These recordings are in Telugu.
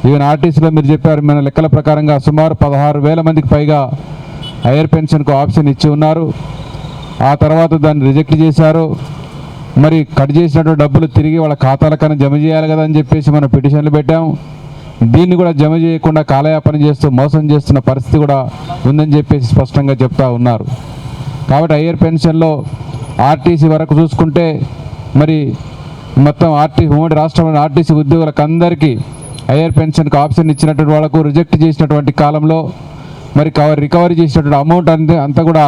ఈవెన్ ఆర్టీసీలో మీరు చెప్పారు, మన లెక్కల ప్రకారంగా సుమారు 16,000 మందికి పైగా హైయర్ పెన్షన్కు ఆప్షన్ ఇచ్చి ఉన్నారు. ఆ తర్వాత దాన్ని రిజెక్ట్ చేశారు. మరి కట్ చేసినటువంటి డబ్బులు తిరిగి వాళ్ళ ఖాతాలకన్నా జమ చేయాలి కదా అని చెప్పేసి మనం పిటిషన్లు పెట్టాం. దీన్ని కూడా జమ చేయకుండా కాలయాపన చేస్తూ మోసం చేస్తున్న పరిస్థితి కూడా ఉందని చెప్పేసి స్పష్టంగా చెప్తా ఉన్నారు. కాబట్టి హైయర్ పెన్షన్లో ఆర్టీసీ వరకు చూసుకుంటే మరి మొత్తం ఉమ్మడి రాష్ట్రంలోని ఆర్టీసీ ఉద్యోగులకు అందరికీ హైయర్ పెన్షన్కి ఆప్షన్ ఇచ్చినటువంటి వాళ్ళకు రిజెక్ట్ చేసినటువంటి కాలంలో మరి రికవరీ చేసినటువంటి అమౌంట్ అంతా కూడా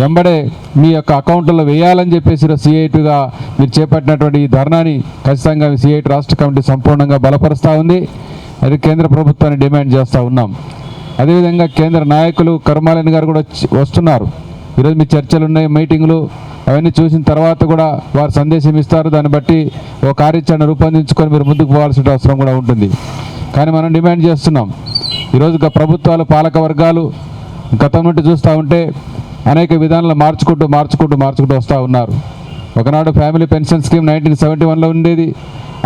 వెంబడే మీ యొక్క అకౌంట్లో వేయాలని చెప్పేసి సిఐటిగా మీరు చేపట్టినటువంటి ఈ ధర్నాని ఖచ్చితంగా సిఐటి రాష్ట్ర కమిటీ సంపూర్ణంగా బలపరుస్తూ ఉంది. అది కేంద్ర ప్రభుత్వాన్ని డిమాండ్ చేస్తూ ఉన్నాం. అదేవిధంగా కేంద్ర నాయకులు కరుమాలని గారు కూడా వస్తున్నారు. ఈరోజు మీ చర్చలు ఉన్నాయి, మీటింగులు, అవన్నీ చూసిన తర్వాత కూడా వారు సందేశం ఇస్తారు. దాన్ని బట్టి ఒక కార్యాచరణ రూపొందించుకొని మీరు ముందుకు పోవాల్సిన అవసరం కూడా ఉంటుంది. కానీ మనం డిమాండ్ చేస్తున్నాం, ఈరోజు ప్రభుత్వాలు, పాలక వర్గాలు గతం నుండి చూస్తూ ఉంటే అనేక విధానాలు మార్చుకుంటూ వస్తూ ఉన్నారు. ఒకనాడు ఫ్యామిలీ పెన్షన్ స్కీమ్ 1971లో ఉండేది.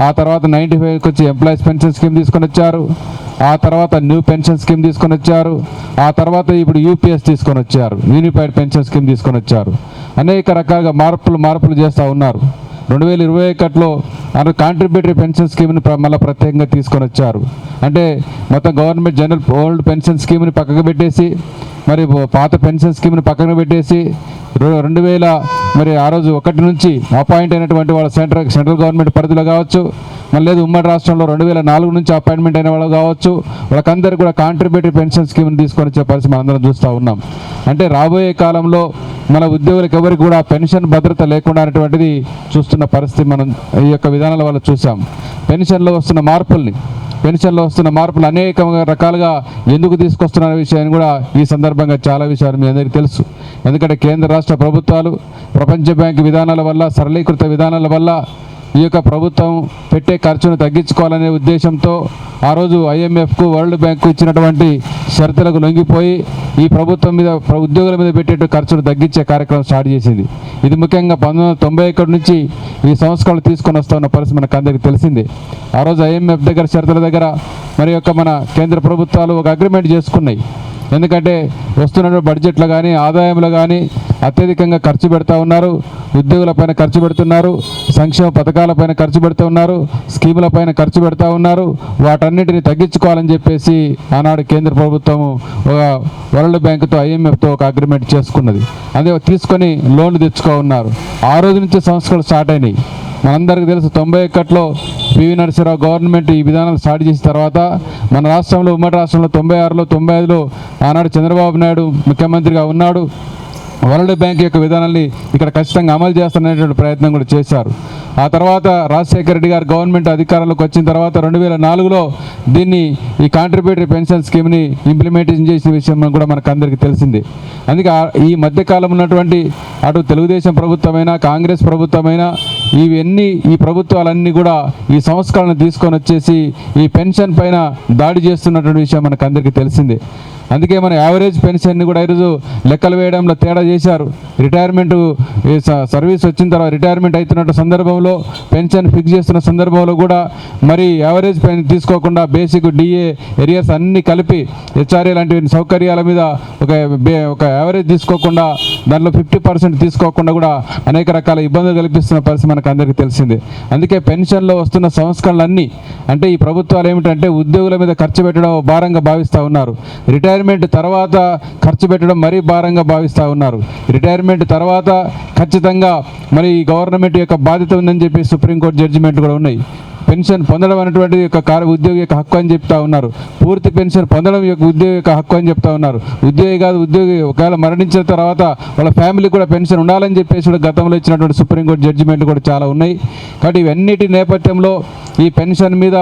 ఆ తర్వాత 95కి వచ్చి ఎంప్లాయీస్ పెన్షన్ స్కీమ్ తీసుకొని వచ్చారు. ఆ తర్వాత న్యూ పెన్షన్ స్కీమ్ తీసుకొని వచ్చారు. ఆ తర్వాత ఇప్పుడు యూపీఎస్ తీసుకొని వచ్చారు, యూనిఫైడ్ పెన్షన్ స్కీమ్ తీసుకొని వచ్చారు. అనేక రకాలుగా మార్పులు చేస్తూ ఉన్నారు. 2021లో కాంట్రిబ్యూటరీ పెన్షన్ స్కీమ్ని మళ్ళీ ప్రత్యేకంగా తీసుకొని వచ్చారు. అంటే మొత్తం గవర్నమెంట్ జనరల్ ఓల్డ్ పెన్షన్ స్కీమ్ని పక్కకు పెట్టేసి, మరి పాత పెన్షన్ స్కీమ్ని పక్కన పెట్టేసి 2000 మరి ఆ రోజు 1 నుంచి అపాయింట్ అయినటువంటి వాళ్ళ సెంట్రల్ గవర్నమెంట్ పరిధిలో కావచ్చు, మళ్ళీ లేదు ఉమ్మడి రాష్ట్రంలో 2004 నుంచి అపాయింట్మెంట్ అయిన వాళ్ళు కావచ్చు, వాళ్ళకందరికీ కూడా కాంట్రిబ్యూటరీ పెన్షన్ స్కీమ్ని తీసుకొని వచ్చే పరిస్థితి మనం అందరం చూస్తూ ఉన్నాం. అంటే రాబోయే కాలంలో మన ఉద్యోగులకు ఎవరికి కూడా పెన్షన్ భద్రత లేకుండా అనేటువంటిది చూస్తున్న పరిస్థితి మనం ఈ యొక్క విధానాల వల్ల చూసాం. పెన్షన్లో వస్తున్న మార్పులు అనేక రకాలుగా ఎందుకు తీసుకొస్తున్న విషయాన్ని కూడా ఈ సందర్భంగా చాలా విషయాలు మీ అందరికీ తెలుసు. ఎందుకంటే కేంద్ర రాష్ట్ర ప్రభుత్వాలు ప్రపంచ బ్యాంకు విధానాల వల్ల, సరళీకృత విధానాల వల్ల ఈ యొక్క ప్రభుత్వం పెట్టే ఖర్చును తగ్గించుకోవాలనే ఉద్దేశంతో ఆ రోజు IMFకు, వరల్డ్ బ్యాంకు ఇచ్చినటువంటి షరతులకు లొంగిపోయి ఈ ప్రభుత్వం మీద, ఉద్యోగుల మీద పెట్టే ఖర్చును తగ్గించే కార్యక్రమం స్టార్ట్ చేసింది. ఇది ముఖ్యంగా 1991 నుంచి ఈ సంస్కరణలు తీసుకొని వస్తున్న పరిస్థితి మనకు అందరికీ తెలిసిందే. ఆ రోజు IMF దగ్గర, షరతుల దగ్గర మరి యొక్క మన కేంద్ర ప్రభుత్వాలు ఒక అగ్రిమెంట్ చేసుకున్నాయి. ఎందుకంటే వస్తున్న బడ్జెట్లో కానీ, ఆదాయంలో కానీ అత్యధికంగా ఖర్చు పెడతా ఉన్నారు, ఉద్యోగులపైన ఖర్చు పెడుతున్నారు, సంక్షేమ పథకాలపైన ఖర్చు పెడుతూ ఉన్నారు, స్కీములపైన ఖర్చు పెడతా ఉన్నారు. వాటన్నిటిని తగ్గించుకోవాలని చెప్పేసి ఆనాడు కేంద్ర ప్రభుత్వము వరల్డ్ బ్యాంకుతో, IMFతో ఒక అగ్రిమెంట్ చేసుకున్నది. అదే తీసుకొని లోన్లు తెచ్చుకో ఉన్నారు. ఆ రోజు నుంచి సంస్కరణలు స్టార్ట్ అయినాయి. మనందరికీ తెలుసు, 91లో పివి నరసింహరావు గవర్నమెంట్ ఈ విధానాలు స్టార్ట్ చేసిన తర్వాత మన రాష్ట్రంలో, ఉమ్మడి రాష్ట్రంలో 96లో, 95లో ఆనాడు చంద్రబాబు నాయుడు ముఖ్యమంత్రిగా ఉన్నాడు. వరల్డ్ బ్యాంక్ యొక్క విధానాన్ని ఇక్కడ ఖచ్చితంగా అమలు చేస్తున్నటువంటి ప్రయత్నం కూడా చేశారు. ఆ తర్వాత రాజశేఖర రెడ్డి గారు గవర్నమెంట్ అధికారంలోకి వచ్చిన తర్వాత 2004లో దీన్ని, ఈ కాంట్రిబ్యూటరీ పెన్షన్ స్కీమ్ని ఇంప్లిమెంటేషన్ చేసిన విషయం కూడా మనకు అందరికీ తెలిసింది. అందుకే ఈ మధ్యకాలం ఉన్నటువంటి అటు తెలుగుదేశం ప్రభుత్వమైనా, కాంగ్రెస్ ప్రభుత్వమైనా, ఈ ప్రభుత్వాలన్నీ కూడా ఈ సంస్కరణను తీసుకొని వచ్చేసి ఈ పెన్షన్ పైన దాడి చేస్తున్నటువంటి విషయం మనకు అందరికీ తెలిసిందే. అందుకే మన యావరేజ్ పెన్షన్ని కూడా ఈరోజు లెక్కలు వేయడంలో తేడా చేశారు. రిటైర్మెంట్ సర్వీస్ వచ్చిన తర్వాత రిటైర్మెంట్ అవుతున్న సందర్భంలో పెన్షన్ ఫిక్స్ చేస్తున్న సందర్భంలో కూడా మరి యావరేజ్ తీసుకోకుండా బేసిక్, DA, ఎరియర్స్ అన్నీ కలిపి HRA లాంటి సౌకర్యాల మీద ఒక యావరేజ్ తీసుకోకుండా, దాంట్లో 50% తీసుకోకుండా కూడా అనేక రకాల ఇబ్బందులు కల్పిస్తున్న పరిస్థితి మనకు అందరికీ తెలిసిందే. అందుకే పెన్షన్లో వస్తున్న సంస్కరణలన్నీ, అంటే ఈ ప్రభుత్వాలు ఏమిటంటే ఉద్యోగుల మీద ఖర్చు పెట్టడం భారంగా భావిస్తూ ఉన్నారు. రిటైర్మెంట్ తర్వాత ఖర్చు పెట్టడం మరీ భారంగా భావిస్తూ ఉన్నారు. రిటైర్మెంట్ తర్వాత ఖచ్చితంగా మరి ఈ గవర్నమెంట్ యొక్క బాధ్యత ఉందని చెప్పి సుప్రీంకోర్టు జడ్జిమెంట్ కూడా ఉన్నాయి. పెన్షన్ పొందడం అనేటువంటి ఉద్యోగి యొక్క హక్కు అని చెప్తా ఉన్నారు. పూర్తి పెన్షన్ పొందడం ఉద్యోగి యొక్క హక్కు అని చెప్తా ఉన్నారు. ఉద్యోగి ఒకవేళ మరణించిన తర్వాత వాళ్ళ ఫ్యామిలీ కూడా పెన్షన్ ఉండాలని చెప్పేసి కూడా గతంలో ఇచ్చినటువంటి సుప్రీంకోర్టు జడ్జిమెంట్లు కూడా చాలా ఉన్నాయి. కాబట్టి ఇవన్నిటి నేపథ్యంలో ఈ పెన్షన్ మీద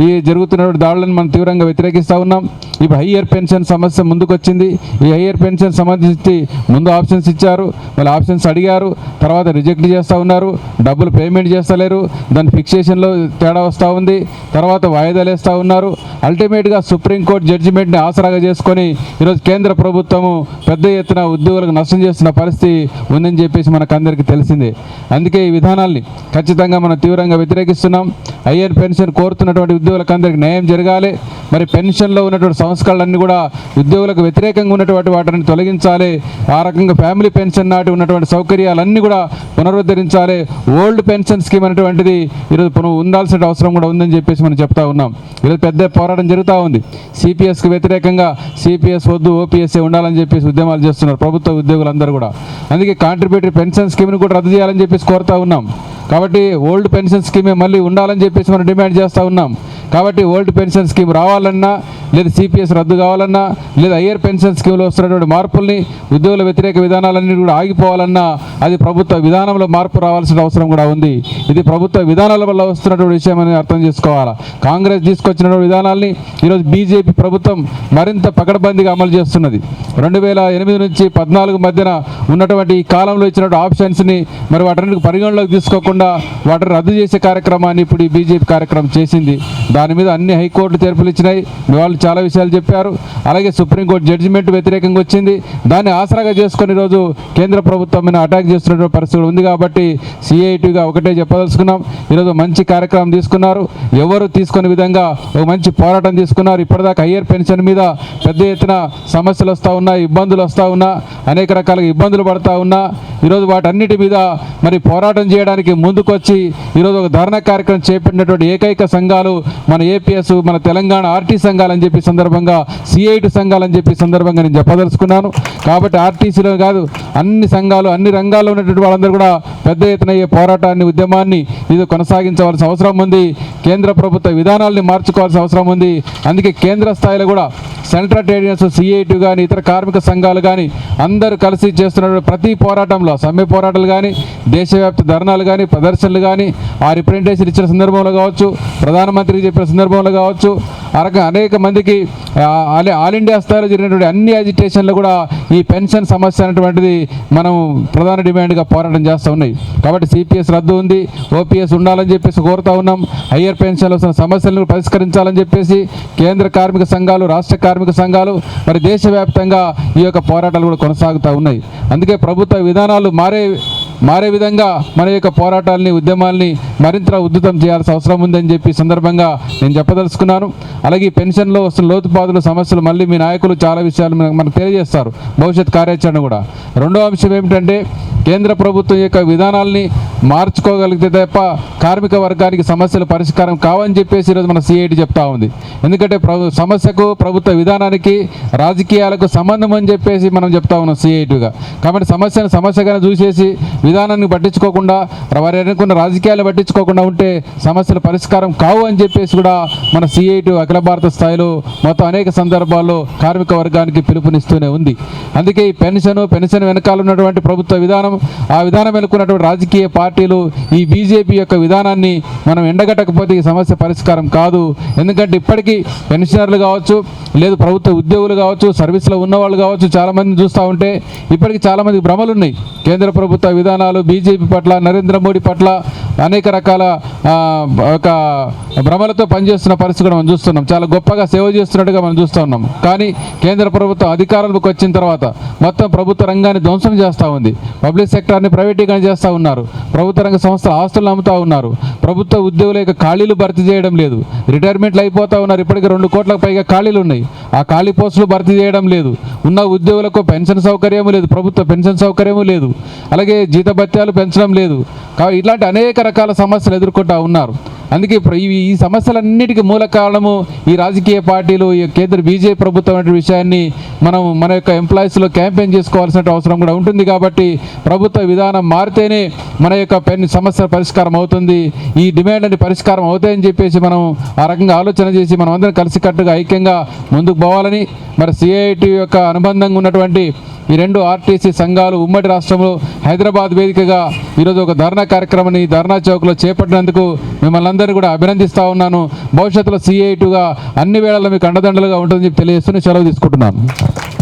ఈ జరుగుతున్నటువంటి దాడులను మనం తీవ్రంగా వ్యతిరేకిస్తూ ఉన్నాం. ఇప్పుడు హయ్యర్ పెన్షన్ సమస్య ముందుకు వచ్చింది. ఈ హయ్యర్ పెన్షన్ సంబంధించి ముందు ఆప్షన్స్ ఇచ్చారు, మళ్ళీ ఆప్షన్స్ అడిగారు, తర్వాత రిజెక్ట్ చేస్తూ ఉన్నారు, డబ్బులు పేమెంట్ చేస్తలేరు, దాని ఫిక్సేషన్లో తేడా వస్తూ ఉంది, తర్వాత వాయిదాలు వేస్తూ ఉన్నారు. అల్టిమేట్గా సుప్రీంకోర్టు జడ్జిమెంట్ని ఆసరాగా చేసుకొని ఈరోజు కేంద్ర ప్రభుత్వము పెద్ద ఎత్తున ఉద్యోగులకు నష్టం చేస్తున్న పరిస్థితి ఉందని చెప్పేసి మనకందరికీ తెలిసిందే. అందుకే ఈ విధానాల్ని ఖచ్చితంగా మనం తీవ్రంగా వ్యతిరేకిస్తున్నాం. ఐఆర్ పెన్షన్ కోరుతున్నటువంటి ఉద్యోగులకు అందరికీ న్యాయం జరగాలి. మరి పెన్షన్లో ఉన్నటువంటి సంస్కరణలన్నీ కూడా ఉద్యోగులకు వ్యతిరేకంగా ఉన్నటువంటి వాటిని తొలగించాలి. ఆ రకంగా ఫ్యామిలీ పెన్షన్ నాటి ఉన్నటువంటి సౌకర్యాలన్నీ కూడా పునరుద్ధరించాలి. ఓల్డ్ పెన్షన్ స్కీమ్ అనేటువంటిది ఈరోజు ఉండాల్సిన అవసరం కూడా ఉందని చెప్పేసి మనం చెప్తా ఉన్నాం. ఈరోజు పెద్ద పోరాటం జరుగుతూ ఉంది. సిపిఎస్కి వ్యతిరేకంగా సిపిఎస్ వద్దు, ఓపీఎస్ఏ ఉండాలని చెప్పేసి ఉద్యమాలు చేస్తున్నారు ప్రభుత్వ ఉద్యోగులందరూ కూడా. అందుకే కాంట్రిబ్యూటరీ పెన్షన్ స్కీమ్ని కూడా రద్దు చేయాలని చెప్పేసి కోరుతూ ఉన్నాం. కాబట్టి ఓల్డ్ పెన్షన్ స్కీమే మళ్ళీ ఉండాలని చెప్పేసి మనం డిమాండ్ చేస్తూ ఉన్నాం. కాబట్టి ఓల్డ్ పెన్షన్ స్కీమ్ రావాలన్నా, లేదా సిపిఎస్ రద్దు కావాలన్నా, లేదా ఐఆర్ పెన్షన్ స్కీమ్లో వస్తున్నటువంటి మార్పుల్ని, ఉద్యోగుల వ్యతిరేక విధానాలన్నీ కూడా ఆగిపోవాలన్నా అది ప్రభుత్వ విధానంలో మార్పు రావాల్సిన అవసరం కూడా ఉంది. ఇది ప్రభుత్వ విధానాల వల్ల వస్తున్నటువంటి విషయం అని అర్థం చేసుకోవాలి. కాంగ్రెస్ తీసుకొచ్చినటువంటి విధానాల్ని ఈరోజు బీజేపీ ప్రభుత్వం మరింత పకడ్బందీగా అమలు చేస్తున్నది. 2008 నుంచి 14 మధ్యన ఉన్నటువంటి ఈ కాలంలో ఇచ్చినటువంటి ఆప్షన్స్ని మరి వాటిని పరిగణలోకి తీసుకోకుండా వాటిని రద్దు చేసే కార్యక్రమాన్ని ఇప్పుడు ఈ బీజేపీ కార్యక్రమం చేసింది. దాని మీద అన్ని హైకోర్టు తీర్పులు ఇచ్చినాయి. వాళ్ళు చాలా విషయాలు చెప్పారు. అలాగే సుప్రీంకోర్టు జడ్జిమెంట్ వ్యతిరేకంగా వచ్చింది. దాన్ని ఆసరాగా చేసుకొని ఈరోజు కేంద్ర ప్రభుత్వం మీద అటాక్ చేస్తున్నటువంటి పరిస్థితి ఉంది. కాబట్టి సిఐటిగా ఒకటే చెప్పదలుచుకున్నాం. ఈరోజు మంచి కార్యక్రమం తీసుకున్నారు. ఎవరు తీసుకునే విధంగా ఒక మంచి పోరాటం తీసుకున్నారు. ఇప్పటిదాకా ఐఆర్ పెన్షన్ మీద పెద్ద ఎత్తున సమస్యలు వస్తూ ఉన్నాయి, ఇబ్బందులు వస్తూ ఉన్నా, అనేక రకాలుగా ఇబ్బందులు పడుతూ ఉన్నా ఈరోజు వాటన్నిటి మీద మరి పోరాటం చేయడానికి ముందుకొచ్చి ఈరోజు ఒక ధర్నా కార్యక్రమం చేపట్టినటువంటి ఏకైక సంఘాలు మన ఏపీఎస్, మన తెలంగాణ ఆర్టీ సంఘాలని చెప్పి సందర్భంగా, సిఐటి సంఘాలని చెప్పి సందర్భంగా నేను చెప్పదలుచుకున్నాను. కాబట్టి ఆర్టీసీలో కాదు, అన్ని సంఘాలు, అన్ని రంగాల్లో ఉన్నటువంటి వాళ్ళందరూ కూడా పెద్ద ఎత్తున ఈ పోరాటాన్ని, ఉద్యమాన్ని ఇది కొనసాగించవలసిన అవసరం ఉంది. కేంద్ర ప్రభుత్వ విధానాల్ని మార్చుకోవాల్సిన అవసరం ఉంది. అందుకే కేంద్ర స్థాయిలో కూడా సెంట్రల్ ట్రేడ్ యూనియన్స్, సిఐటి కానీ, ఇతర కార్మిక సంఘాలు కానీ అందరూ కలిసి చేస్తున్న ప్రతి పోరాటంలో, సమ్మె పోరాటాలు కానీ, దేశవ్యాప్త ధర్నాలు కానీ, ప్రదర్శనలు కానీ, ఆ రిప్రజెంటేషన్ ఇచ్చిన సందర్భంలో కావచ్చు, ప్రధానమంత్రికి చెప్పిన సందర్భంలో కావచ్చు, ఆ రకంగా అనేక మందికి ఆల్ ఇండియా స్థాయిలో జరిగినటువంటి అన్ని అజిటేషన్లు కూడా ఈ పెన్షన్ సమస్య అనేటువంటిది మనం ప్రధాన డిమాండ్గా పోరాటం చేస్తూ ఉన్నాయి. కాబట్టి సిపిఎస్ రద్దు ఉంది, ఓపీఎస్ ఉండాలని చెప్పేసి కోరుతూ ఉన్నాం. హయ్యర్ పెన్షన్లు వస్తున్న సమస్యలను పరిష్కరించాలని చెప్పేసి కేంద్ర కార్మిక సంఘాలు, రాష్ట్ర కార్మిక సంఘాలు, మరి దేశవ్యాప్తంగా ఈ యొక్క పోరాటాలు కూడా కొనసాగుతూ ఉన్నాయి. అందుకే ప్రభుత్వ విధానాలు మారే విధంగా మన యొక్క పోరాటాలని, ఉద్యమాల్ని మరింత ఉద్ధృతం చేయాల్సిన అవసరం ఉందని చెప్పి సందర్భంగా నేను చెప్పదలుచుకున్నాను. అలాగే ఈ పెన్షన్లో వస్తున్న లోతుపాతుల సమస్యలు మళ్ళీ మీ నాయకులు చాలా విషయాలు మనకు తెలియజేస్తారు, భవిష్యత్ కార్యాచరణ కూడా. రెండో అంశం ఏమిటంటే కేంద్ర ప్రభుత్వం యొక్క విధానాల్ని మార్చుకోగలిగితే తప్ప కార్మిక వర్గానికి సమస్యలు పరిష్కారం కావని చెప్పేసి ఈరోజు మన సిఐటి చెప్తా ఉంది. ఎందుకంటే సమస్యకు, ప్రభుత్వ విధానానికి, రాజకీయాలకు సంబంధం అని చెప్పేసి మనం చెప్తా ఉన్నాం సిఐటిగా. కాబట్టి సమస్యను సమస్యగానే చూసేసి విధానాన్ని పట్టించుకోకుండా, వారి అనుకున్న రాజకీయాలు పట్టించుకోకుండా ఉంటే సమస్యల పరిష్కారం కావు అని చెప్పేసి కూడా మన సిఐటి అఖిల భారత స్థాయిలో మొత్తం అనేక సందర్భాల్లో కార్మిక వర్గానికి పిలుపునిస్తూనే ఉంది. అందుకే ఈ పెన్షన్ వెనకాల ఉన్నటువంటి ప్రభుత్వ విధానం, ఆ విధానం వెనుకున్నటువంటి రాజకీయ పార్టీలు ఈ బీజేపీ యొక్క విధానాన్ని మనం ఎండగట్టకపోతే ఈ సమస్య పరిష్కారం కాదు. ఎందుకంటే ఇప్పటికీ పెన్షనర్లు కావచ్చు, లేదు ప్రభుత్వ ఉద్యోగులు కావచ్చు, సర్వీస్లో ఉన్నవాళ్ళు కావచ్చు, చాలామంది చూస్తూ ఉంటే ఇప్పటికీ చాలామంది భ్రమలు ఉన్నాయి. కేంద్ర ప్రభుత్వ విధానాలు, బీజేపీ పట్ల, నరేంద్ర మోడీ పట్ల అనేక రకాల ఒక భ్రమలతో పనిచేస్తున్న పరిస్థితి కూడా మనం చూస్తున్నాం. చాలా గొప్పగా సేవ చేస్తున్నట్టుగా మనం చూస్తూ ఉన్నాం. కానీ కేంద్ర ప్రభుత్వం అధికారంలోకి వచ్చిన తర్వాత మొత్తం ప్రభుత్వ రంగాన్ని ధ్వంసం చేస్తూ ఉంది. పబ్లిక్ సెక్టార్ని ప్రైవేటీకరణ చేస్తూ ఉన్నారు. ప్రభుత్వ రంగ సంస్థల ఆస్తులను అమ్ముతూ ఉన్నారు. ప్రభుత్వ ఉద్యోగుల యొక్క ఖాళీలు భర్తీ చేయడం లేదు. రిటైర్మెంట్లు అయిపోతూ ఉన్నారు. ఇప్పటికీ 2 కోట్లకు పైగా ఖాళీలు ఉన్నాయి. ఆ ఖాళీ పోస్టులు భర్తీ చేయడం లేదు. ఉన్న ఉద్యోగులకు పెన్షన్ సౌకర్యము లేదు, ప్రభుత్వ పెన్షన్ సౌకర్యము లేదు, అలాగే జీతభత్యాలు పెంచడం లేదు. కాబట్టి ఇట్లాంటి అనేక రకాల సమస్యలు ఎదుర్కొంటూ ఉన్నారు. అందుకే ఈ సమస్యలన్నిటికీ మూల కారణము ఈ రాజకీయ పార్టీలు, ఈ కేంద్ర బీజేపీ ప్రభుత్వం అనే విషయాన్ని మనం మన యొక్క ఎంప్లాయీస్లో క్యాంపెయిన్ చేసుకోవాల్సిన అవసరం కూడా ఉంటుంది. కాబట్టి ప్రభుత్వ విధానం మారితేనే మన యొక్క సమస్యల పరిష్కారం అవుతుంది, ఈ డిమాండ్ని పరిష్కారం అవుతాయని చెప్పేసి మనం ఆ రకంగా ఆలోచన చేసి మనం అందరం కలిసికట్టుగా ఐక్యంగా ముందుకు పోవాలని, మరి సిఐటి యొక్క అనుబంధంగా ఉన్నటువంటి ఈ 2 ఆర్టీసీ సంఘాలు ఉమ్మడి రాష్ట్రంలో హైదరాబాద్ వేదికగా ఈరోజు ఒక ధర్నా కార్యక్రమాన్ని ధర్నా చౌక్లో చేపట్టినందుకు మిమ్మల్ని అందరినీ కూడా అభినందిస్తూ ఉన్నాను. భవిష్యత్తులో సిఐటిగా అన్ని వేళల్లో మీకు అండదండలుగా ఉంటుందని చెప్పి తెలియజేస్తూనే సెలవు తీసుకుంటున్నాను.